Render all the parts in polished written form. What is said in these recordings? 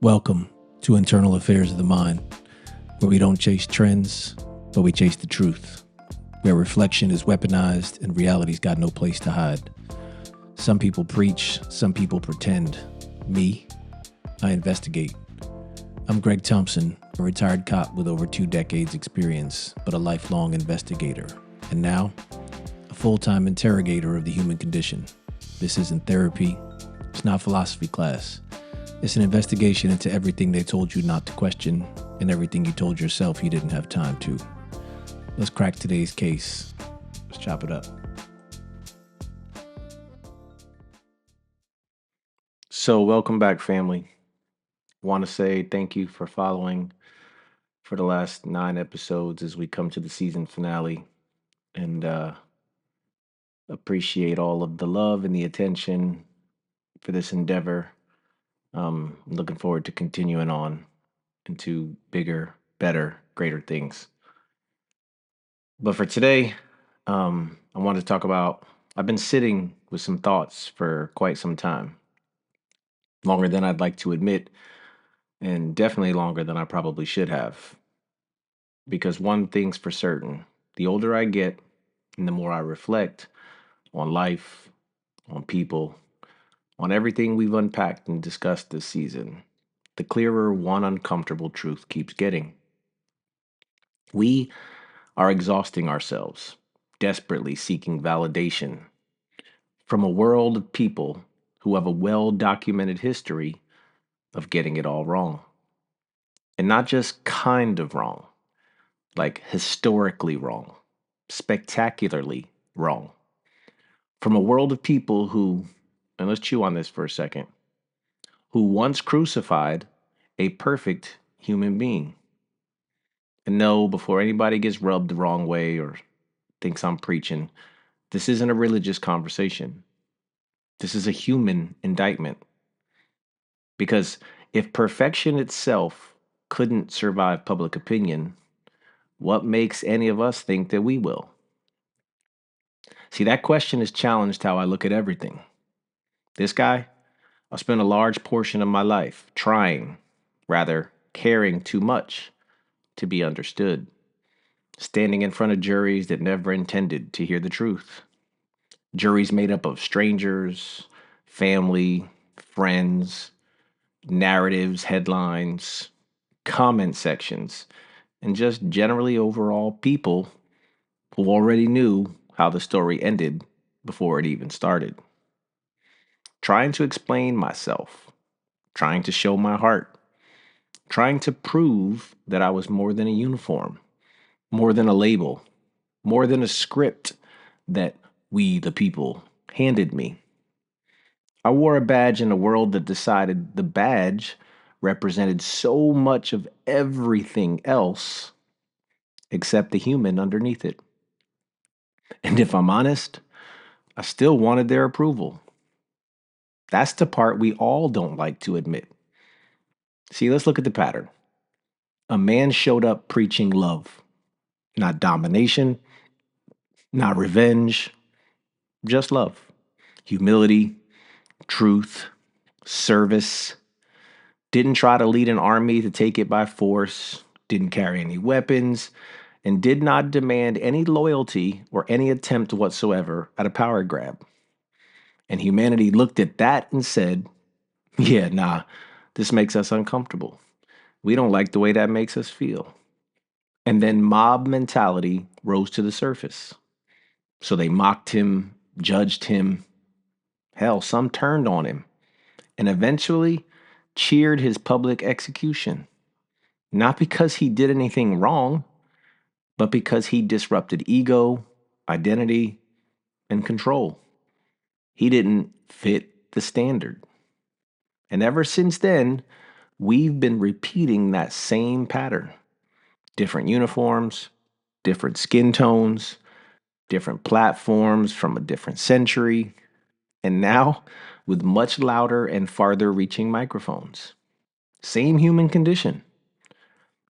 Welcome to Internal Affairs of the Mind, where we don't chase trends, but we chase the truth, where reflection is weaponized and reality's got no place to hide. Some people preach, some people pretend. Me, I investigate. I'm Greg Thompson, a retired cop with over 2 decades experience, but a lifelong investigator. And now, a full-time interrogator of the human condition. This isn't therapy. It's not philosophy class. It's an investigation into everything they told you not to question and everything you told yourself you didn't have time to. Let's crack today's case. Let's chop it up. So, welcome back, family. Want to say thank you for following for the last 9 episodes as we come to the season finale, and appreciate all of the love and the attention for this endeavor. Looking forward to continuing on into bigger, better, greater things. But for today, I want to talk about. I've been sitting with some thoughts for quite some time, longer than I'd like to admit, and definitely longer than I probably should have. Because one thing's for certain: the older I get, and the more I reflect on life, on people, on everything we've unpacked and discussed this season, the clearer one uncomfortable truth keeps getting. We are exhausting ourselves, desperately seeking validation from a world of people who have a well documented history of getting it all wrong. And not just kind of wrong, like historically wrong, spectacularly wrong. From a world of people who, and let's chew on this for a second, who once crucified a perfect human being. And no, before anybody gets rubbed the wrong way or thinks I'm preaching, this isn't a religious conversation. This is a human indictment. Because if perfection itself couldn't survive public opinion, what makes any of us think that we will? See, that question has challenged how I look at everything. This guy, I spent a large portion of my life trying, rather caring too much to be understood, standing in front of juries that never intended to hear the truth. Juries made up of strangers, family, friends, narratives, headlines, comment sections, and just generally overall people who already knew how the story ended before it even started. Trying to explain myself, trying to show my heart, trying to prove that I was more than a uniform, more than a label, more than a script that we, the people, handed me. I wore a badge in a world that decided the badge represented so much of everything else except the human underneath it. And if I'm honest, I still wanted their approval. That's the part we all don't like to admit. See, let's look at the pattern. A man showed up preaching love, not domination, not revenge, just love, humility, truth, service. Didn't try to lead an army to take it by force, didn't carry any weapons, and did not demand any loyalty or any attempt whatsoever at a power grab. And humanity looked at that and said, yeah, nah, this makes us uncomfortable. We don't like the way that makes us feel. And then mob mentality rose to the surface. So they mocked him, judged him. Hell, some turned on him and eventually cheered his public execution. Not because he did anything wrong, but because he disrupted ego, identity, and control. He didn't fit the standard. And ever since then, we've been repeating that same pattern. Different uniforms, different skin tones, different platforms from a different century, and now with much louder and farther reaching microphones. Same human condition.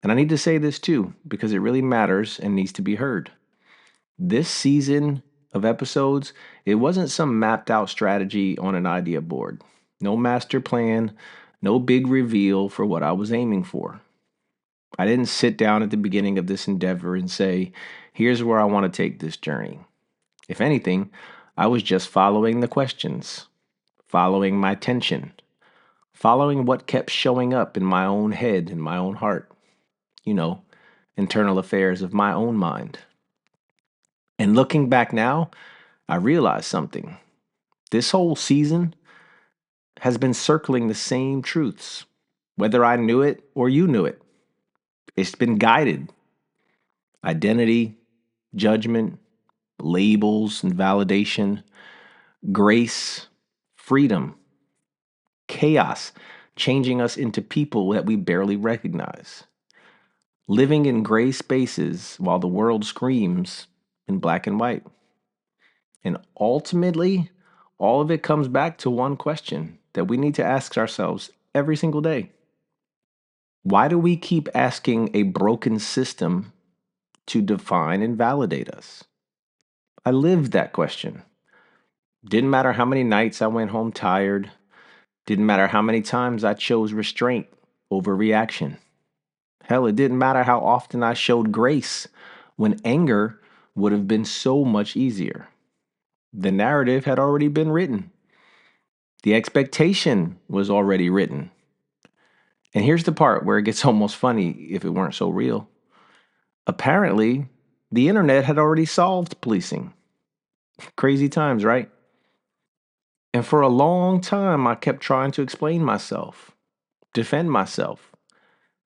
And I need to say this too, because it really matters and needs to be heard. This season of episodes, it wasn't some mapped out strategy on an idea board. No master plan, No big reveal for what I was aiming for. I didn't sit down at the beginning of this endeavor and say, here's where I want to take this journey. If anything, I was just following the questions, following my tension, following what kept showing up in my own head and my own heart, you know, internal affairs of my own mind. And looking back now, I realized something. This whole season has been circling the same truths, whether I knew it or you knew it. It's been guided. Identity, judgment, labels and validation, grace, freedom, chaos, changing us into people that we barely recognize. Living in gray spaces while the world screams in black and white. And ultimately, all of it comes back to one question that we need to ask ourselves every single day. Why do we keep asking a broken system to define and validate us? I lived that question. Didn't matter how many nights I went home tired. Didn't matter how many times I chose restraint over reaction. Hell, it didn't matter how often I showed grace when anger would have been so much easier. The narrative had already been written. The expectation was already written. And here's the part where it gets almost funny if it weren't so real. Apparently, the internet had already solved policing. Crazy times, right? And for a long time, I kept trying to explain myself, defend myself,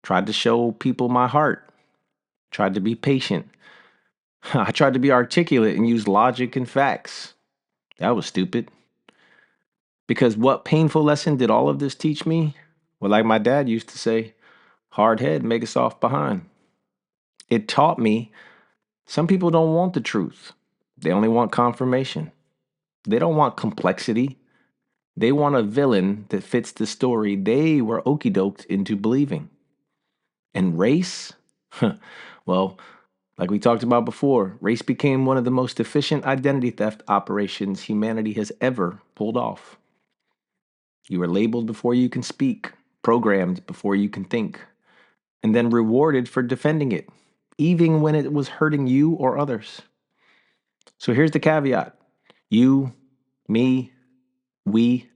tried to show people my heart, tried to be patient. I tried to be articulate and use logic and facts. That was stupid. Because what painful lesson did all of this teach me? Well, like my dad used to say, hard head, make a soft behind. It taught me some people don't want the truth. They only want confirmation. They don't want complexity. They want a villain that fits the story they were okey doked into believing. And race? Well, like we talked about before, race became one of the most efficient identity theft operations humanity has ever pulled off. You were labeled before you can speak, programmed before you can think, and then rewarded for defending it, even when it was hurting you or others. So here's the caveat. You, me, we,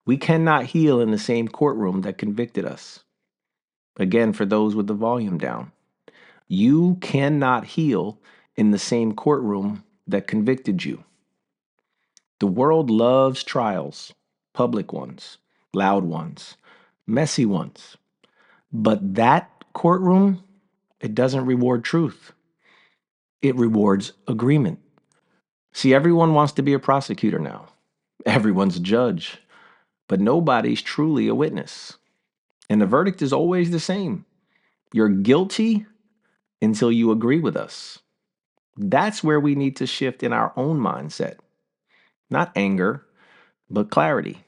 we cannot heal in the same courtroom that convicted us. Again, for those with the volume down. You cannot heal in the same courtroom that convicted you. The world loves trials, public ones, loud ones, messy ones. But that courtroom, it doesn't reward truth. It rewards agreement. See, everyone wants to be a prosecutor now. Everyone's a judge, but nobody's truly a witness. And the verdict is always the same. You're guilty until you agree with us. That's where we need to shift in our own mindset. Not anger, but clarity.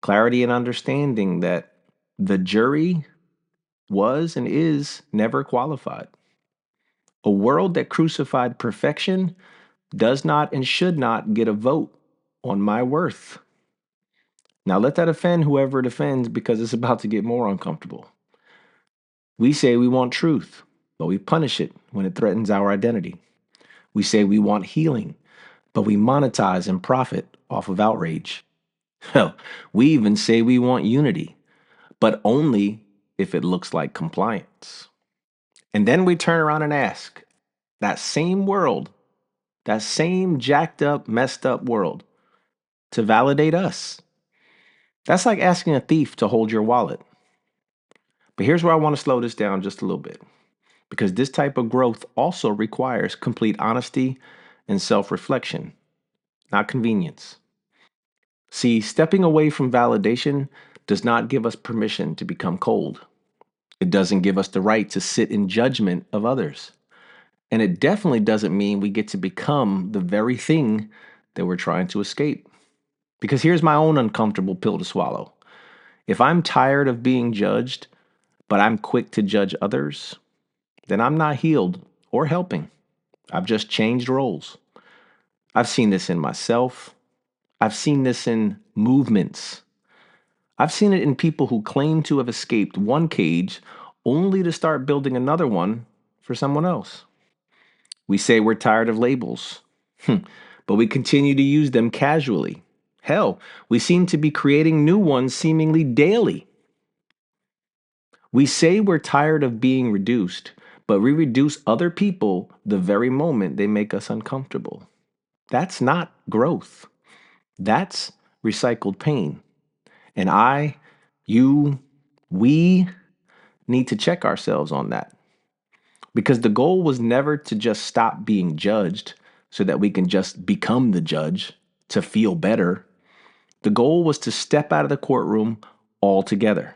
Clarity and understanding that the jury was and is never qualified. A world that crucified perfection does not and should not get a vote on my worth. Now let that offend whoever it offends because it's about to get more uncomfortable. We say we want truth, but we punish it when it threatens our identity. We say we want healing, but we monetize and profit off of outrage. Hell, we even say we want unity, but only if it looks like compliance. And then we turn around and ask that same world, that same jacked up, messed up world, to validate us. That's like asking a thief to hold your wallet. But here's where I want to slow this down just a little bit, because this type of growth also requires complete honesty and self reflection, not convenience. See, stepping away from validation does not give us permission to become cold. It doesn't give us the right to sit in judgment of others. And it definitely doesn't mean we get to become the very thing that we're trying to escape. Because here's my own uncomfortable pill to swallow. If I'm tired of being judged, but I'm quick to judge others, then I'm not healed or helping. I've just changed roles. I've seen this in myself. I've seen this in movements. I've seen it in people who claim to have escaped one cage only to start building another one for someone else. We say we're tired of labels, but we continue to use them casually. Hell, we seem to be creating new ones seemingly daily. We say we're tired of being reduced, but we reduce other people the very moment they make us uncomfortable. That's not growth. That's recycled pain. And you, we need to check ourselves on that. Because the goal was never to just stop being judged so that we can just become the judge to feel better. The goal was to step out of the courtroom altogether.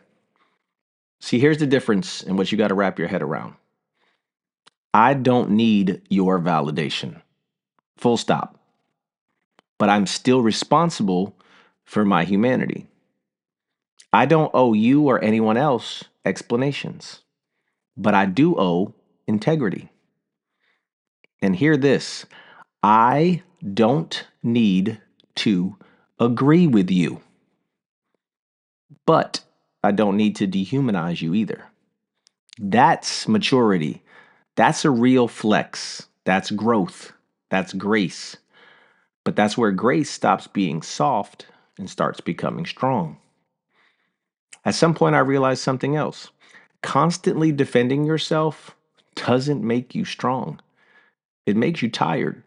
See, here's the difference in what you got to wrap your head around. I don't need your validation. Full stop. But I'm still responsible for my humanity. I don't owe you or anyone else explanations, but I do owe integrity. And hear this, I don't need to agree with you, but I don't need to dehumanize you either. That's maturity. That's a real flex. That's growth. That's grace. But that's where grace stops being soft and starts becoming strong. At some point, I realized something else. Constantly defending yourself doesn't make you strong, it makes you tired.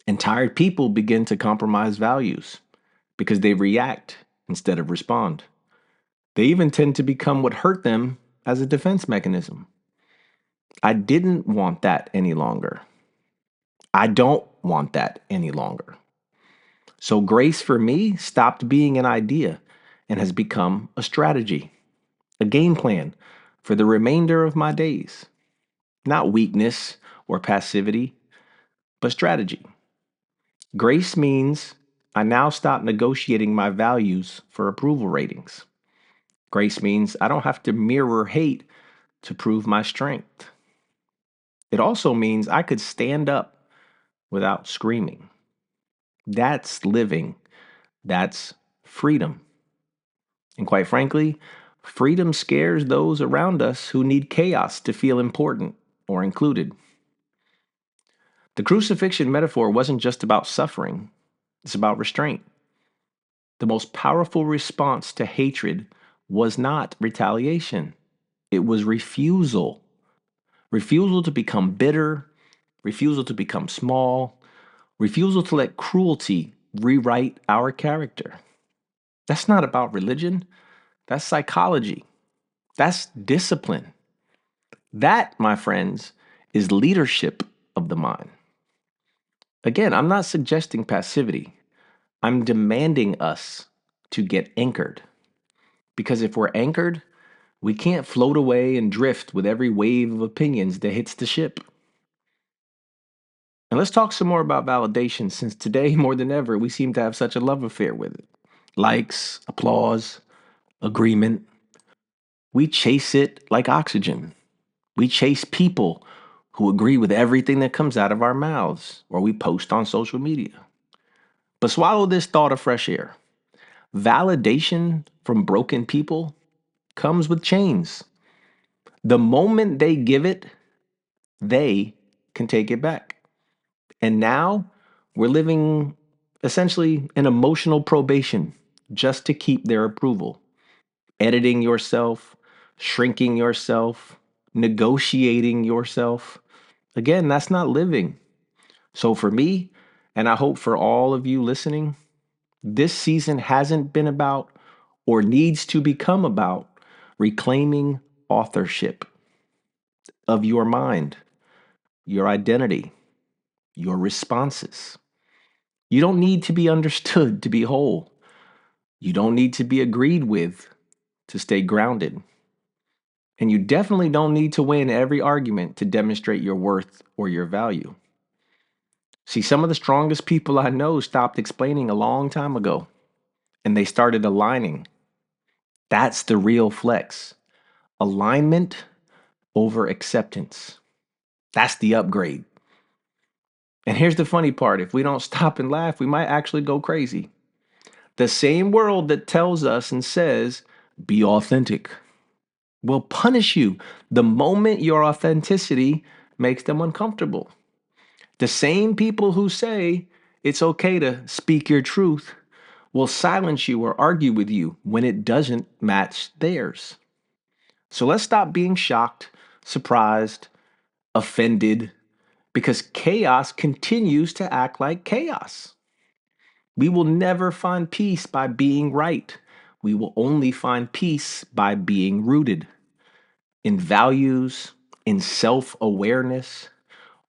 And tired people begin to compromise values because they react instead of respond. They even tend to become what hurt them as a defense mechanism. I didn't want that any longer. I don't want that any longer. So grace for me stopped being an idea and has become a strategy, a game plan for the remainder of my days. Not weakness or passivity, but strategy. Grace means I now stop negotiating my values for approval ratings. Grace means I don't have to mirror hate to prove my strength. It also means I could stand up without screaming. That's living. That's freedom. And quite frankly, freedom scares those around us who need chaos to feel important or included. The crucifixion metaphor wasn't just about suffering, it's about restraint. The most powerful response to hatred was not retaliation, it was refusal. Refusal to become bitter, refusal to become small, refusal to let cruelty rewrite our character. That's not about religion, that's psychology, that's discipline. That, my friends, is leadership of the mind. Again, I'm not suggesting passivity. I'm demanding us to get anchored. Because if we're anchored, we can't float away and drift with every wave of opinions that hits the ship. And let's talk some more about validation, since today, more than ever, we seem to have such a love affair with it. Likes, applause, agreement. We chase it like oxygen. We chase people who agree with everything that comes out of our mouths or we post on social media. But swallow this thought of fresh air. Validation from broken people comes with chains. The moment they give it, they can take it back. And now we're living essentially an emotional probation just to keep their approval. Editing yourself, shrinking yourself, negotiating yourself. Again, that's not living. So for me, and I hope for all of you listening, this season hasn't been about or needs to become about reclaiming authorship of your mind, your identity, your responses. You don't need to be understood to be whole. You don't need to be agreed with to stay grounded. And you definitely don't need to win every argument to demonstrate your worth or your value. See, some of the strongest people I know stopped explaining a long time ago and they started aligning. That's the real flex. Alignment over acceptance. That's the upgrade. And here's the funny part, if we don't stop and laugh, we might actually go crazy. The same world that tells us and says, be authentic, will punish you the moment your authenticity makes them uncomfortable. The same people who say it's okay to speak your truth will silence you or argue with you when it doesn't match theirs. So let's stop being shocked, surprised, offended, because chaos continues to act like chaos. We will never find peace by being right. We will only find peace by being rooted in values, in self awareness,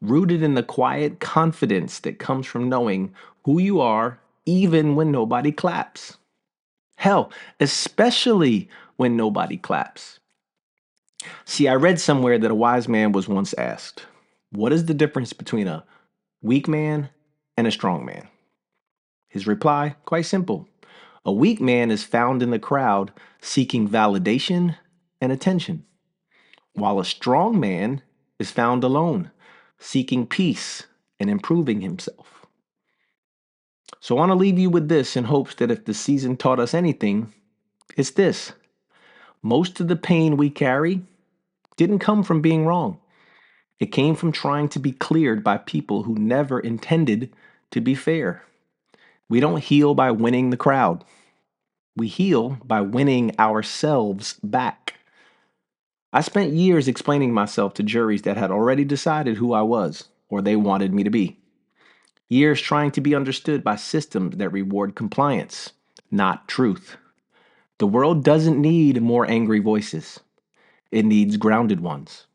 rooted in the quiet confidence that comes from knowing who you are, even when nobody claps. Hell, especially when nobody claps. See, I read somewhere that a wise man was once asked, what is the difference between a weak man and a strong man? His reply, quite simple. A weak man is found in the crowd seeking validation and attention, while a strong man is found alone, seeking peace and improving himself. So I want to leave you with this in hopes that if the season taught us anything, it's this. Most of the pain we carry didn't come from being wrong. It came from trying to be cleared by people who never intended to be fair. We don't heal by winning the crowd. We heal by winning ourselves back. I spent years explaining myself to juries that had already decided who I was or they wanted me to be. Years trying to be understood by systems that reward compliance, not truth. The world doesn't need more angry voices. It needs grounded ones.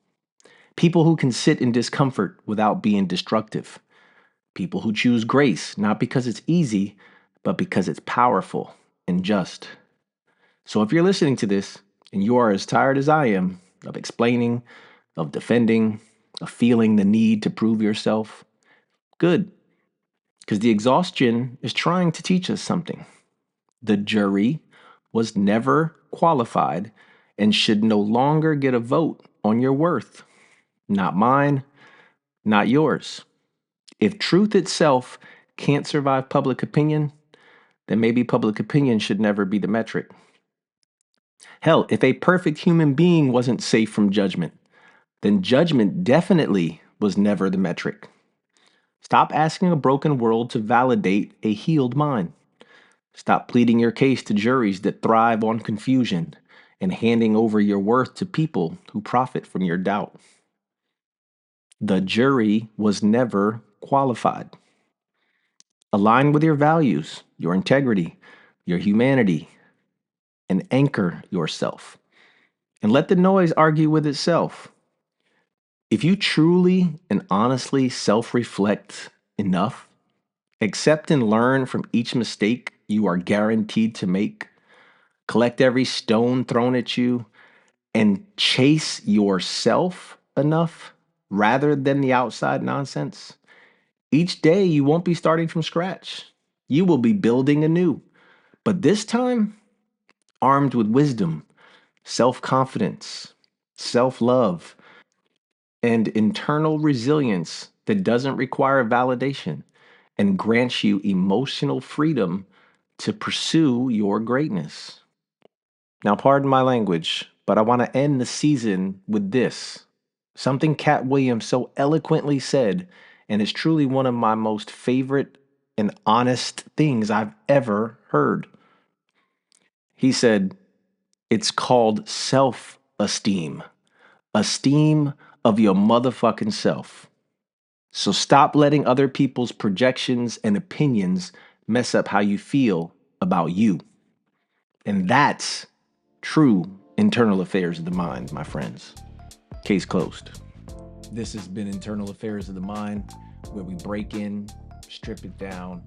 People who can sit in discomfort without being destructive. People who choose grace, not because it's easy, but because it's powerful and just. So if you're listening to this and you are as tired as I am of explaining, of defending, of feeling the need to prove yourself, good. Because the exhaustion is trying to teach us something. The jury was never qualified and should no longer get a vote on your worth. Not mine, not yours. If truth itself can't survive public opinion, then maybe public opinion should never be the metric. Hell, if a perfect human being wasn't safe from judgment, then judgment definitely was never the metric. Stop asking a broken world to validate a healed mind. Stop pleading your case to juries that thrive on confusion and handing over your worth to people who profit from your doubt. The jury was never qualified. Align with your values, your integrity, your humanity, and anchor yourself. And let the noise argue with itself. If you truly and honestly self reflect enough, accept and learn from each mistake you are guaranteed to make, collect every stone thrown at you, and chase yourself enough rather than the outside nonsense, each day you won't be starting from scratch. You will be building anew. But this time, armed with wisdom, self confidence, self love, and internal resilience that doesn't require validation and grants you emotional freedom to pursue your greatness. Now, pardon my language, but I want to end the season with this. Something Cat Williams so eloquently said, and it's truly one of my most favorite and honest things I've ever heard. He said, it's called self esteem, esteem of your motherfucking self. So stop letting other people's projections and opinions mess up how you feel about you. And that's true internal affairs of the mind, my friends. Case closed. This has been Internal Affairs of the Mind, where we break in, strip it down,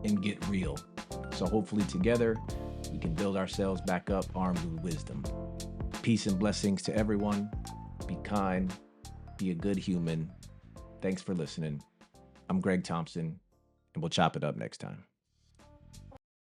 and get real. So hopefully together, we can build ourselves back up armed with wisdom. Peace and blessings to everyone. Be kind. Be a good human. Thanks for listening. I'm Greg Thompson, and we'll chop it up next time.